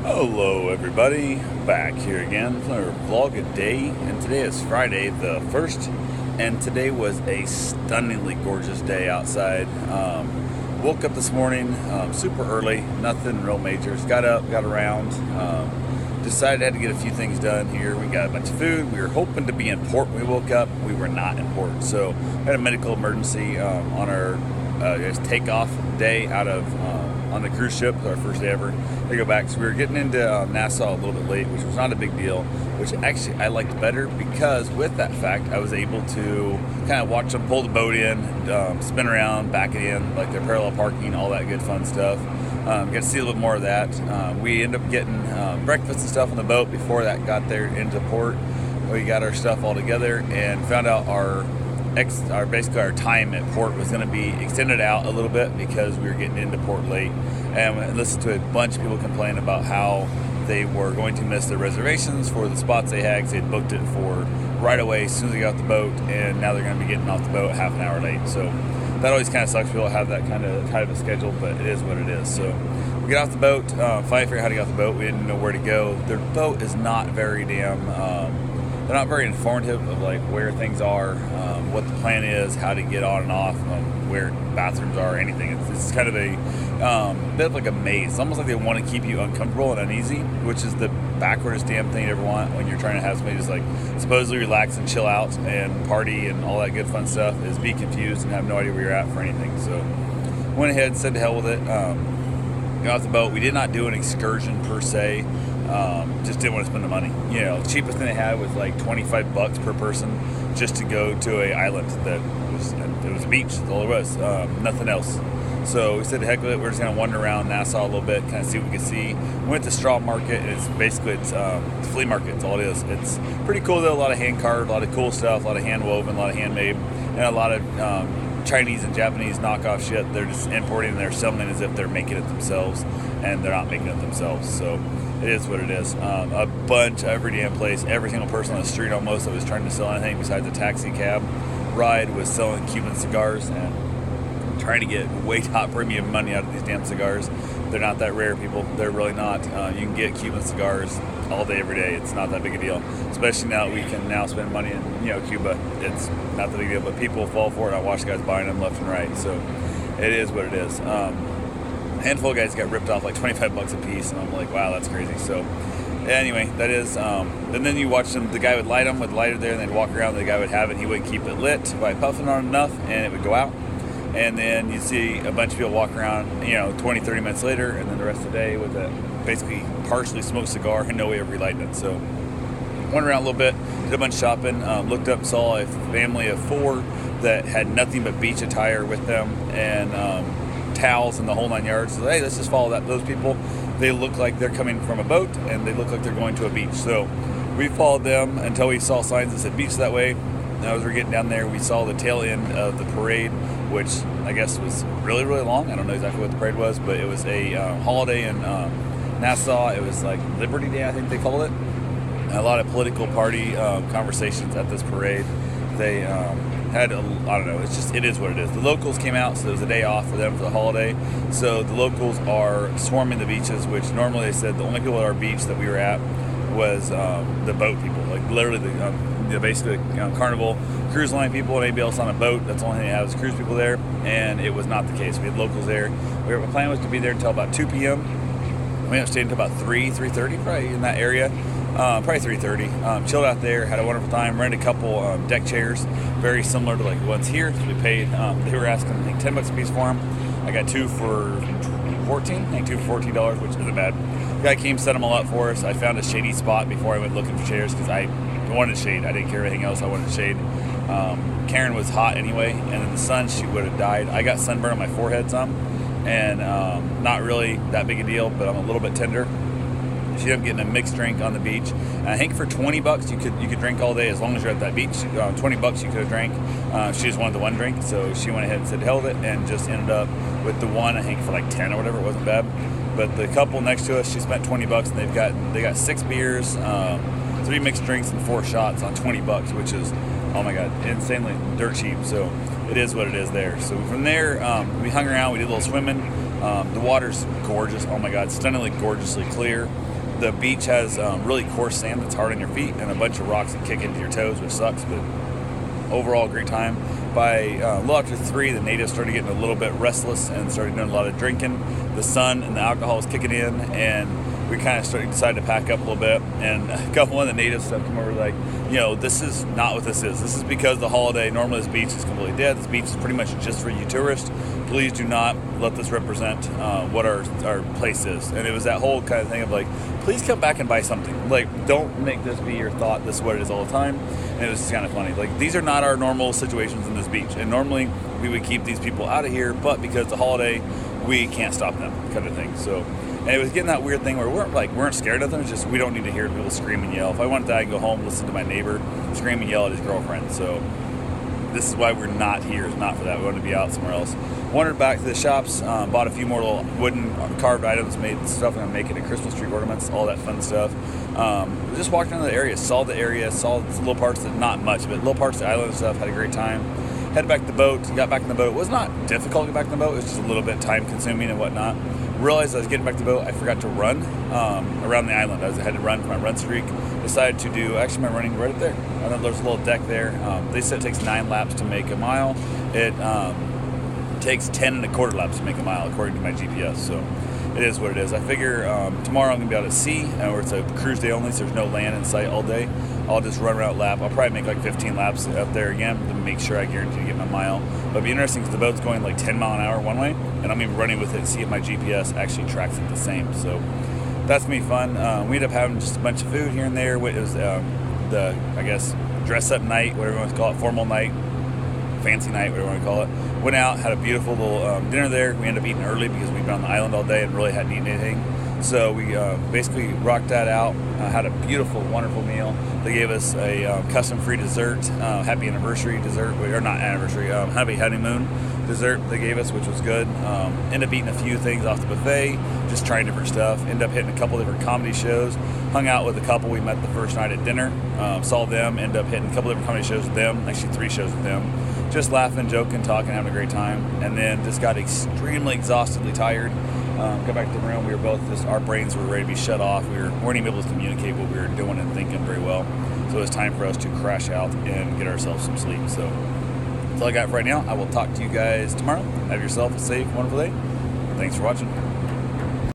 Hello everybody, back here again for another vlog a day, and today is Friday the 1st, and today was a stunningly gorgeous day outside. Woke up this morning super early, nothing real major, just got up, got around, decided I had to get a few things done here. We got a bunch of food. We were hoping to be in port when we woke up. We were not in port, so we had a medical emergency on our takeoff day out of on the cruise ship, our first day ever. They go back, so we were getting into Nassau a little bit late, which was not a big deal, which actually I liked better because with that fact I was able to kind of watch them pull the boat in, spin around, back it in, like their parallel parking, all that good fun stuff. Get to see a little more of that. We ended up getting breakfast and stuff on the boat before that got there into port. We got our stuff all together and found out our time at port was going to be extended out a little bit because we were getting into port late, and we listened to a bunch of people complain about how they were going to miss their reservations for the spots they had because they'd booked it for right away as soon as they got off the boat, and now they're going to be getting off the boat half an hour late. So that always kind of sucks. People have that kind of a schedule, but it is what it is. So we get off the boat, finally figured out how to get off the boat. We didn't know where to go. Their boat is not very they're not very informative of like where things are, what the plan is, how to get on and off, where bathrooms are, anything. It's kind of a bit of like a maze. It's almost like they want to keep you uncomfortable and uneasy, which is the backwardest damn thing you ever want when you're trying to have somebody just like supposedly relax and chill out and party and all that good fun stuff, is be confused and have no idea where you're at for anything. So went ahead, said to hell with it. Got off the boat. We did not do an excursion per se. Just didn't want to spend the money. You know, the cheapest thing they had was like $25 per person just to go to a island that was a beach. That's all it was. Nothing else. So we said heck with it. We're just gonna wander around Nassau a little bit, kind of see what we could see. We went to Straw Market, and it's basically it's flea market. That's all it is. It's pretty cool though. A lot of hand carved, a lot of cool stuff, a lot of hand woven, a lot of handmade, and a lot of Chinese and Japanese knockoff shit. They're just importing and they're selling it as if they're making it themselves, and they're not making it themselves. So it is what it is. A bunch, every damn place, every single person on the street almost that was trying to sell anything besides a taxi cab ride was selling Cuban cigars and trying to get way top premium money out of these damn cigars. They're not that rare, people. They're really not. You can get Cuban cigars all day, every day. It's not that big a deal. Especially now that we can now spend money in Cuba. It's not that big a deal, but people fall for it. I watch guys buying them left and right. So it is what it is. A handful of guys got ripped off like $25 a piece, and I'm like, wow, that's crazy. So anyway, that is, and then you watch them, the guy would light them with the lighter there, and they'd walk around, the guy would have it, he wouldn't keep it lit by puffing on it enough, and it would go out. And then you'd see a bunch of people walk around, 20, 30 minutes later, and then the rest of the day with a basically partially smoked cigar and no way of relighting it. So went around a little bit, did a bunch of shopping, looked up, saw a family of 4 that had nothing but beach attire with them, and towels and the whole 9 yards. So hey, let's just follow those people. They look like they're coming from a boat, and they look like they're going to a beach. So we followed them until we saw signs that said beach that way. And as we're getting down there, we saw the tail end of the parade, which I guess was really, really long. I don't know exactly what the parade was, but it was a holiday in Nassau. It was like Liberty Day, I think they called it. And a lot of political party conversations at this parade. They had I don't know, it is what it is. The locals came out, so it was a day off for them for the holiday. So the locals are swarming the beaches, which normally they said the only people at our beach that we were at was the boat people, like literally the basically Carnival cruise line people and anybody else on a boat. That's the only thing they have is cruise people there, and it was not the case. We had locals there. Our plan was to be there until about 2 p.m. We ended up staying until about 3:30, probably in that area. Probably 3:30. Chilled out there, had a wonderful time. Rented a couple deck chairs, very similar to like the ones here. So we paid. They were asking, I think, $10 a piece for them. I got 2 for $14. I think 2 for $14, which isn't bad. The guy came, set them all up for us. I found a shady spot before I went looking for chairs because I wanted shade. I didn't care anything else. I wanted shade. Karen was hot anyway, and in the sun she would have died. I got sunburn on my forehead some, and not really that big a deal, but I'm a little bit tender. She ended up getting a mixed drink on the beach. And I think for $20 you could drink all day as long as you're at that beach. $20 you could have drank. She just wanted the one drink, so she went ahead and said hell with it, and just ended up with the one. I think for like 10 or whatever. It wasn't bad. But the couple next to us, she spent $20, and they got 6 beers, 3 mixed drinks, and 4 shots on $20, which is, oh my god, insanely dirt cheap. So it is what it is there. So from there, we hung around. We did a little swimming. The water's gorgeous. Oh my god, stunningly gorgeously clear. The beach has really coarse sand that's hard on your feet and a bunch of rocks that kick into your toes, which sucks, but overall great time. By a little after 3, the natives started getting a little bit restless and started doing a lot of drinking. The sun and the alcohol was kicking in, and we kind of decided to pack up a little bit. And a couple of the natives come over like, this is not what this is. This is because the holiday, normally this beach is completely dead. This beach is pretty much just for you tourists. Please do not let this represent what our place is. And it was that whole kind of thing of like, please come back and buy something. Like, don't make this be your thought. This is what it is all the time. And it was just kind of funny. Like, these are not our normal situations in this beach. And normally we would keep these people out of here, but because the holiday, we can't stop them, kind of thing. So, and it was getting that weird thing where we weren't scared of them. It's just we don't need to hear people scream and yell. If I wanted to, I'd go home, listen to my neighbor scream and yell at his girlfriend. So this is why we're not here. It's not for that. We wanted to be out somewhere else. Wandered back to the shops, bought a few more little wooden carved items, made stuff, and I'm making a Christmas tree ornaments, all that fun stuff. Just walked around the area, saw little parts that, not much, but little parts of the island and stuff, had a great time. Headed back to the boat, got back in the boat. It was not difficult to get back in the boat, it was just a little bit time consuming and whatnot. Realized I was getting back to the boat, I forgot to run around the island. I had to run for my run streak. Decided to do my running right up there. I know there's a little deck there. They said it takes 9 laps to make a mile. It takes 10 1/4 laps to make a mile, according to my GPS. So it is what it is. I figure tomorrow I'm going to be out at sea, where it's a cruise day only, so there's no land in sight all day. I'll just run around lap. I'll probably make like 15 laps up there again to make sure I guarantee to get my mile. But it'll be interesting because the boat's going like 10 mile an hour one way, and I'm even running with it to see if my GPS actually tracks it the same. So that's going to be fun. We ended up having just a bunch of food here and there. It was the, I guess, dress up night, whatever you want to call it, formal night, fancy night, whatever you want to call it. Went out, had a beautiful little dinner there. We ended up eating early because we've been on the island all day and really hadn't eaten anything. So we basically rocked that out, had a beautiful, wonderful meal. They gave us a custom-free dessert, happy anniversary dessert, or not anniversary, happy honeymoon dessert they gave us, which was good. Ended up eating a few things off the buffet, just trying different stuff. Ended up hitting a couple different comedy shows. Hung out with a couple we met the first night at dinner. Saw them, ended up hitting a couple different comedy shows with them, actually 3 shows with them. Just laughing, joking, talking, having a great time. And then just got extremely exhaustedly tired. Got back to the room, we were both our brains were ready to be shut off. We weren't even able to communicate what we were doing and thinking very well. So it was time for us to crash out and get ourselves some sleep. So that's all I got for right now. I will talk to you guys tomorrow. Have yourself a safe, wonderful day. Thanks for watching.